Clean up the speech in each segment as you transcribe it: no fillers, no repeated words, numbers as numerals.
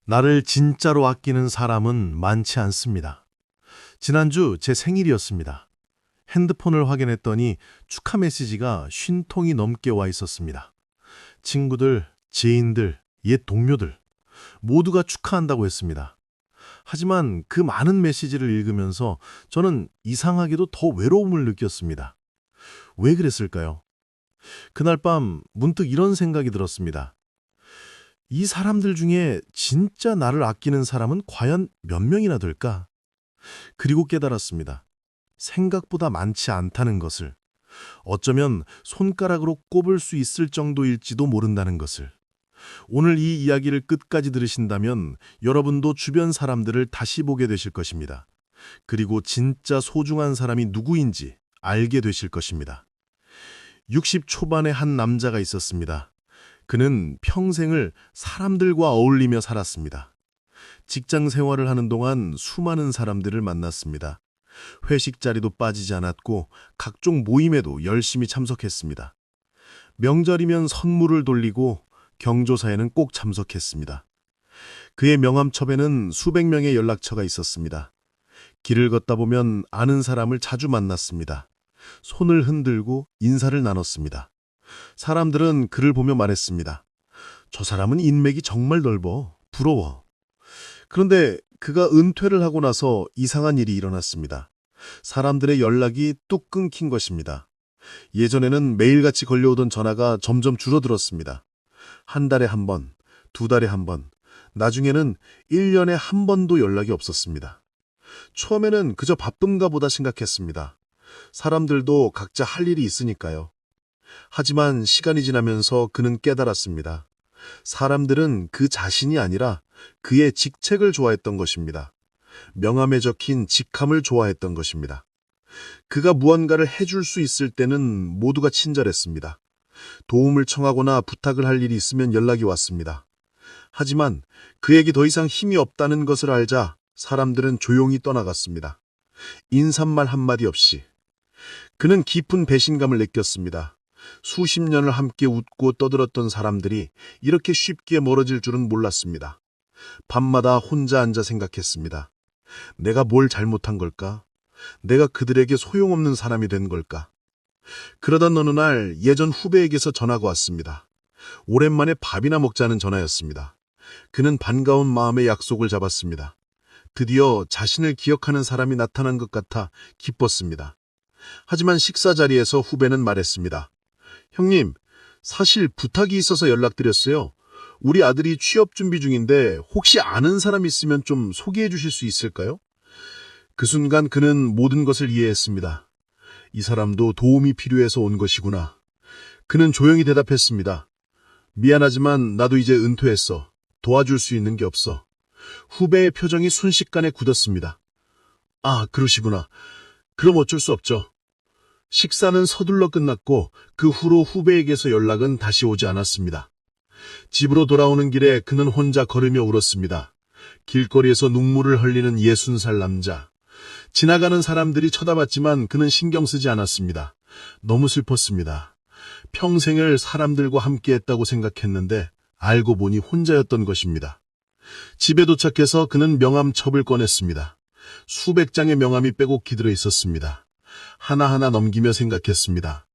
나를 진짜로 아끼는 사람은 많지 않습니다. 지난주 제 생일이었습니다. 핸드폰을 확인했더니 축하 메시지가 50통이 넘게 와 있었습니다. 친구들, 지인들, 옛 동료들 모두가 축하한다고 했습니다. 하지만 그 많은 메시지를 읽으면서 저는 이상하게도 더 외로움을 느꼈습니다. 왜 그랬을까요? 그날 밤 문득 이런 생각이 들었습니다. 이 사람들 중에 진짜 나를 아끼는 사람은 과연 몇 명이나 될까? 그리고 깨달았습니다. 생각보다 많지 않다는 것을. 어쩌면 손가락으로 꼽을 수 있을 정도일지도 모른다는 것을. 오늘 이 이야기를 끝까지 들으신다면 여러분도 주변 사람들을 다시 보게 되실 것입니다. 그리고 진짜 소중한 사람이 누구인지 알게 되실 것입니다. 60 초반의 한 남자가 있었습니다. 그는 평생을 사람들과 어울리며 살았습니다. 직장 생활을 하는 동안 수많은 사람들을 만났습니다. 회식 자리도 빠지지 않았고 각종 모임에도 열심히 참석했습니다. 명절이면 선물을 돌리고 경조사에는 꼭 참석했습니다. 그의 명함첩에는 수백 명의 연락처가 있었습니다. 길을 걷다 보면 아는 사람을 자주 만났습니다. 손을 흔들고 인사를 나눴습니다. 사람들은 그를 보며 말했습니다. 저 사람은 인맥이 정말 넓어. 부러워. 그런데 그가 은퇴를 하고 나서 이상한 일이 일어났습니다. 사람들의 연락이 뚝 끊긴 것입니다. 예전에는 매일같이 걸려오던 전화가 점점 줄어들었습니다. 한 달에 한 번, 두 달에 한 번, 나중에는 1년에 한 번도 연락이 없었습니다. 처음에는 그저 바쁜가 보다 생각했습니다. 사람들도 각자 할 일이 있으니까요. 하지만 시간이 지나면서 그는 깨달았습니다. 사람들은 그 자신이 아니라 그의 직책을 좋아했던 것입니다. 명함에 적힌 직함을 좋아했던 것입니다. 그가 무언가를 해줄 수 있을 때는 모두가 친절했습니다. 도움을 청하거나 부탁을 할 일이 있으면 연락이 왔습니다. 하지만 그에게 더 이상 힘이 없다는 것을 알자 사람들은 조용히 떠나갔습니다. 인사말 한마디 없이. 그는 깊은 배신감을 느꼈습니다. 수십 년을 함께 웃고 떠들었던 사람들이 이렇게 쉽게 멀어질 줄은 몰랐습니다. 밤마다 혼자 앉아 생각했습니다. 내가 뭘 잘못한 걸까? 내가 그들에게 소용없는 사람이 된 걸까? 그러던 어느 날 예전 후배에게서 전화가 왔습니다. 오랜만에 밥이나 먹자는 전화였습니다. 그는 반가운 마음에 약속을 잡았습니다. 드디어 자신을 기억하는 사람이 나타난 것 같아 기뻤습니다. 하지만 식사 자리에서 후배는 말했습니다. 형님, 사실 부탁이 있어서 연락드렸어요. 우리 아들이 취업 준비 중인데 혹시 아는 사람 있으면 좀 소개해 주실 수 있을까요? 그 순간 그는 모든 것을 이해했습니다. 이 사람도 도움이 필요해서 온 것이구나. 그는 조용히 대답했습니다. 미안하지만 나도 이제 은퇴했어. 도와줄 수 있는 게 없어. 후배의 표정이 순식간에 굳었습니다. 아, 그러시구나. 그럼 어쩔 수 없죠. 식사는 서둘러 끝났고 그 후로 후배에게서 연락은 다시 오지 않았습니다. 집으로 돌아오는 길에 그는 혼자 걸으며 울었습니다. 길거리에서 눈물을 흘리는 60살 남자. 지나가는 사람들이 쳐다봤지만 그는 신경 쓰지 않았습니다. 너무 슬펐습니다. 평생을 사람들과 함께했다고 생각했는데 알고 보니 혼자였던 것입니다. 집에 도착해서 그는 명함첩을 꺼냈습니다. 수백 장의 명함이 빼곡히 들어 있었습니다. 하나하나 넘기며 생각했습니다.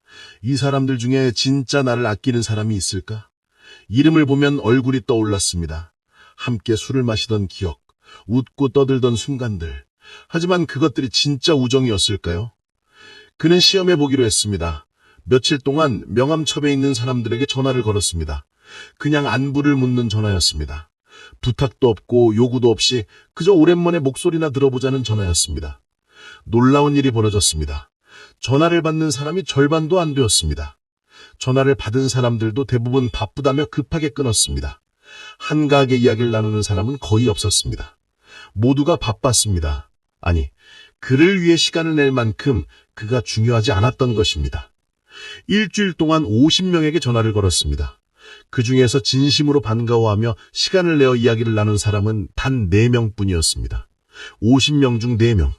이 사람들 중에 진짜 나를 아끼는 사람이 있을까? 이름을 보면 얼굴이 떠올랐습니다. 함께 술을 마시던 기억, 웃고 떠들던 순간들. 하지만 그것들이 진짜 우정이었을까요? 그는 시험해 보기로 했습니다. 며칠 동안 명함첩에 있는 사람들에게 전화를 걸었습니다. 그냥 안부를 묻는 전화였습니다. 부탁도 없고 요구도 없이 그저 오랜만에 목소리나 들어보자는 전화였습니다. 놀라운 일이 벌어졌습니다. 전화를 받는 사람이 절반도 안 되었습니다. 전화를 받은 사람들도 대부분 바쁘다며 급하게 끊었습니다. 한가하게 이야기를 나누는 사람은 거의 없었습니다. 모두가 바빴습니다. 아니, 그를 위해 시간을 낼 만큼 그가 중요하지 않았던 것입니다. 일주일 동안 50명에게 전화를 걸었습니다. 그 중에서 진심으로 반가워하며 시간을 내어 이야기를 나눈 사람은 단 4명뿐이었습니다. 50명 중 4명.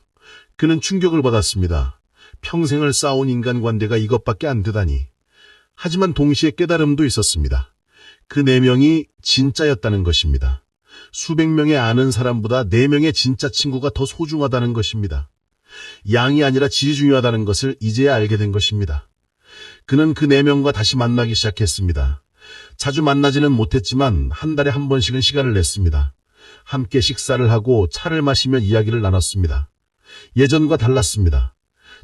그는 충격을 받았습니다. 평생을 쌓아온 인간관계가 이것밖에 안 되다니. 하지만 동시에 깨달음도 있었습니다. 그 4명이 진짜였다는 것입니다. 수백 명의 아는 사람보다 4명의 진짜 친구가 더 소중하다는 것입니다. 양이 아니라 질이 중요하다는 것을 이제야 알게 된 것입니다. 그는 그 4명과 다시 만나기 시작했습니다. 자주 만나지는 못했지만 한 달에 한 번씩은 시간을 냈습니다. 함께 식사를 하고 차를 마시며 이야기를 나눴습니다. 예전과 달랐습니다.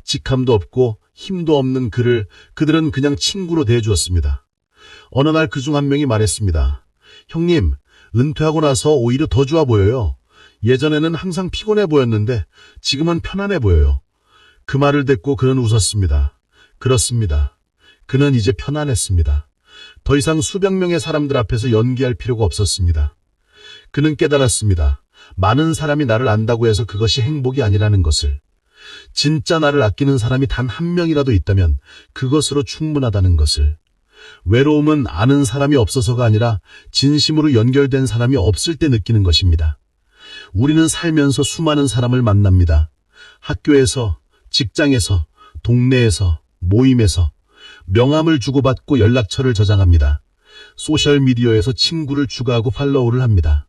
직함도 없고 힘도 없는 그들은 그냥 친구로 대해주었습니다. 어느 날 그 중 한 명이 말했습니다. 형님, 은퇴하고 나서 오히려 더 좋아 보여요. 예전에는 항상 피곤해 보였는데 지금은 편안해 보여요. 그 말을 듣고 그는 웃었습니다. 그렇습니다. 그는 이제 편안했습니다. 더 이상 수백 명의 사람들 앞에서 연기할 필요가 없었습니다. 그는 깨달았습니다. 많은 사람이 나를 안다고 해서 그것이 행복이 아니라는 것을. 진짜 나를 아끼는 사람이 단 한 명이라도 있다면 그것으로 충분하다는 것을. 외로움은 아는 사람이 없어서가 아니라 진심으로 연결된 사람이 없을 때 느끼는 것입니다. 우리는 살면서 수많은 사람을 만납니다. 학교에서, 직장에서, 동네에서, 모임에서 명함을 주고받고 연락처를 저장합니다. 소셜미디어에서 친구를 추가하고 팔로우를 합니다.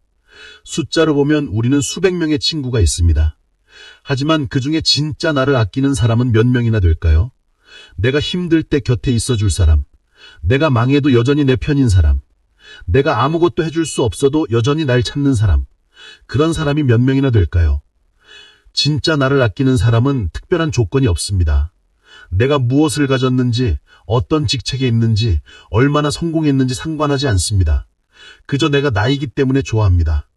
숫자로 보면 우리는 수백 명의 친구가 있습니다. 하지만 그 중에 진짜 나를 아끼는 사람은 몇 명이나 될까요? 내가 힘들 때 곁에 있어줄 사람, 내가 망해도 여전히 내 편인 사람, 내가 아무것도 해줄 수 없어도 여전히 날 찾는 사람, 그런 사람이 몇 명이나 될까요? 진짜 나를 아끼는 사람은 특별한 조건이 없습니다. 내가 무엇을 가졌는지, 어떤 직책에 있는지, 얼마나 성공했는지 상관하지 않습니다. 그저 내가 나이기 때문에 좋아합니다.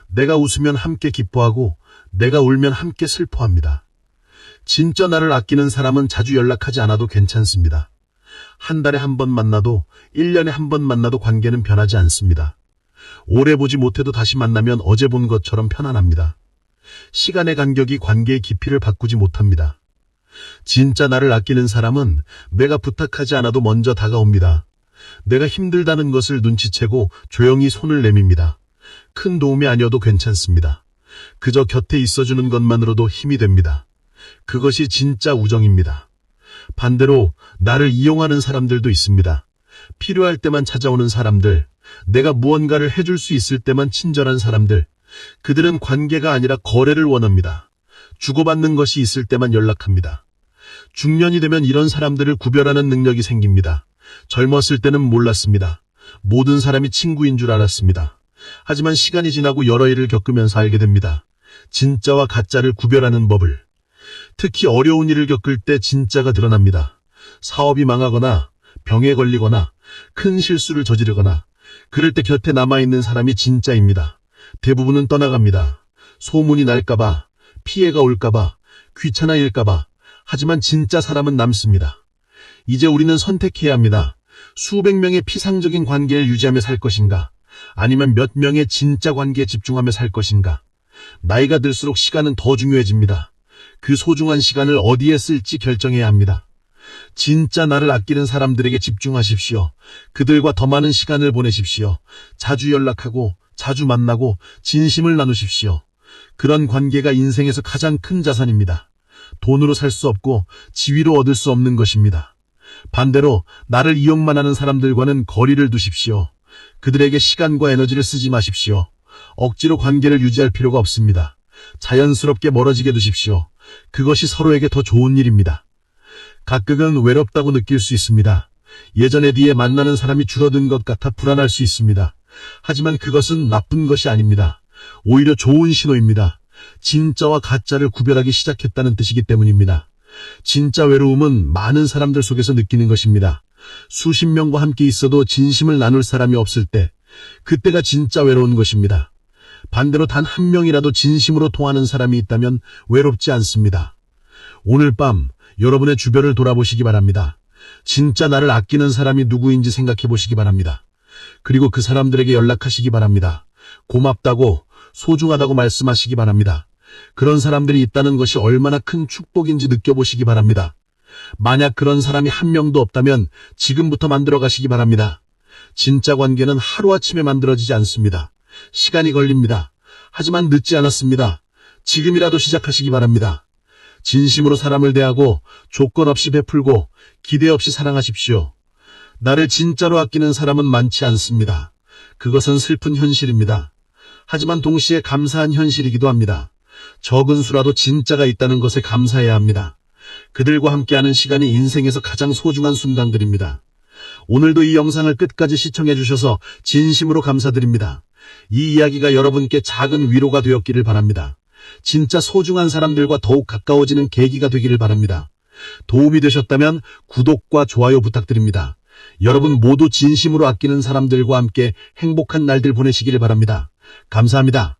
내가 웃으면 함께 기뻐하고 내가 울면 함께 슬퍼합니다. 진짜 나를 아끼는 사람은 자주 연락하지 않아도 괜찮습니다. 한 달에 한 번 만나도 1년에 한 번 만나도 관계는 변하지 않습니다. 오래 보지 못해도 다시 만나면 어제 본 것처럼 편안합니다. 시간의 간격이 관계의 깊이를 바꾸지 못합니다. 진짜 나를 아끼는 사람은 내가 부탁하지 않아도 먼저 다가옵니다. 내가 힘들다는 것을 눈치채고 조용히 손을 내밉니다. 큰 도움이 아니어도 괜찮습니다. 그저 곁에 있어주는 것만으로도 힘이 됩니다. 그것이 진짜 우정입니다. 반대로 나를 이용하는 사람들도 있습니다. 필요할 때만 찾아오는 사람들, 내가 무언가를 해줄 수 있을 때만 친절한 사람들, 그들은 관계가 아니라 거래를 원합니다. 주고받는 것이 있을 때만 연락합니다. 중년이 되면 이런 사람들을 구별하는 능력이 생깁니다. 젊었을 때는 몰랐습니다. 모든 사람이 친구인 줄 알았습니다. 하지만 시간이 지나고 여러 일을 겪으면서 알게 됩니다. 진짜와 가짜를 구별하는 법을. 특히 어려운 일을 겪을 때 진짜가 드러납니다. 사업이 망하거나 병에 걸리거나 큰 실수를 저지르거나 그럴 때 곁에 남아있는 사람이 진짜입니다. 대부분은 떠나갑니다. 소문이 날까봐, 피해가 올까봐, 귀찮아일까봐. 하지만 진짜 사람은 남습니다. 이제 우리는 선택해야 합니다. 수백 명의 피상적인 관계를 유지하며 살 것인가? 아니면 몇 명의 진짜 관계에 집중하며 살 것인가? 나이가 들수록 시간은 더 중요해집니다. 그 소중한 시간을 어디에 쓸지 결정해야 합니다. 진짜 나를 아끼는 사람들에게 집중하십시오. 그들과 더 많은 시간을 보내십시오. 자주 연락하고 자주 만나고 진심을 나누십시오. 그런 관계가 인생에서 가장 큰 자산입니다. 돈으로 살 수 없고 지위로 얻을 수 없는 것입니다. 반대로 나를 이용만 하는 사람들과는 거리를 두십시오. 그들에게 시간과 에너지를 쓰지 마십시오. 억지로 관계를 유지할 필요가 없습니다. 자연스럽게 멀어지게 두십시오. 그것이 서로에게 더 좋은 일입니다. 가끔은 외롭다고 느낄 수 있습니다. 예전에 비해 만나는 사람이 줄어든 것 같아 불안할 수 있습니다. 하지만 그것은 나쁜 것이 아닙니다. 오히려 좋은 신호입니다. 진짜와 가짜를 구별하기 시작했다는 뜻이기 때문입니다. 진짜 외로움은 많은 사람들 속에서 느끼는 것입니다. 수십 명과 함께 있어도 진심을 나눌 사람이 없을 때, 그때가 진짜 외로운 것입니다. 반대로 단 한 명이라도 진심으로 통하는 사람이 있다면 외롭지 않습니다. 오늘 밤 여러분의 주변을 돌아보시기 바랍니다. 진짜 나를 아끼는 사람이 누구인지 생각해 보시기 바랍니다. 그리고 그 사람들에게 연락하시기 바랍니다. 고맙다고, 소중하다고 말씀하시기 바랍니다. 그런 사람들이 있다는 것이 얼마나 큰 축복인지 느껴보시기 바랍니다. 만약 그런 사람이 한 명도 없다면 지금부터 만들어 가시기 바랍니다. 진짜 관계는 하루아침에 만들어지지 않습니다. 시간이 걸립니다. 하지만 늦지 않았습니다. 지금이라도 시작하시기 바랍니다. 진심으로 사람을 대하고 조건 없이 베풀고 기대 없이 사랑하십시오. 나를 진짜로 아끼는 사람은 많지 않습니다. 그것은 슬픈 현실입니다. 하지만 동시에 감사한 현실이기도 합니다. 적은 수라도 진짜가 있다는 것에 감사해야 합니다. 그들과 함께하는 시간이 인생에서 가장 소중한 순간들입니다. 오늘도 이 영상을 끝까지 시청해 주셔서 진심으로 감사드립니다. 이 이야기가 여러분께 작은 위로가 되었기를 바랍니다. 진짜 소중한 사람들과 더욱 가까워지는 계기가 되기를 바랍니다. 도움이 되셨다면 구독과 좋아요 부탁드립니다. 여러분 모두 진심으로 아끼는 사람들과 함께 행복한 날들 보내시기를 바랍니다. 감사합니다.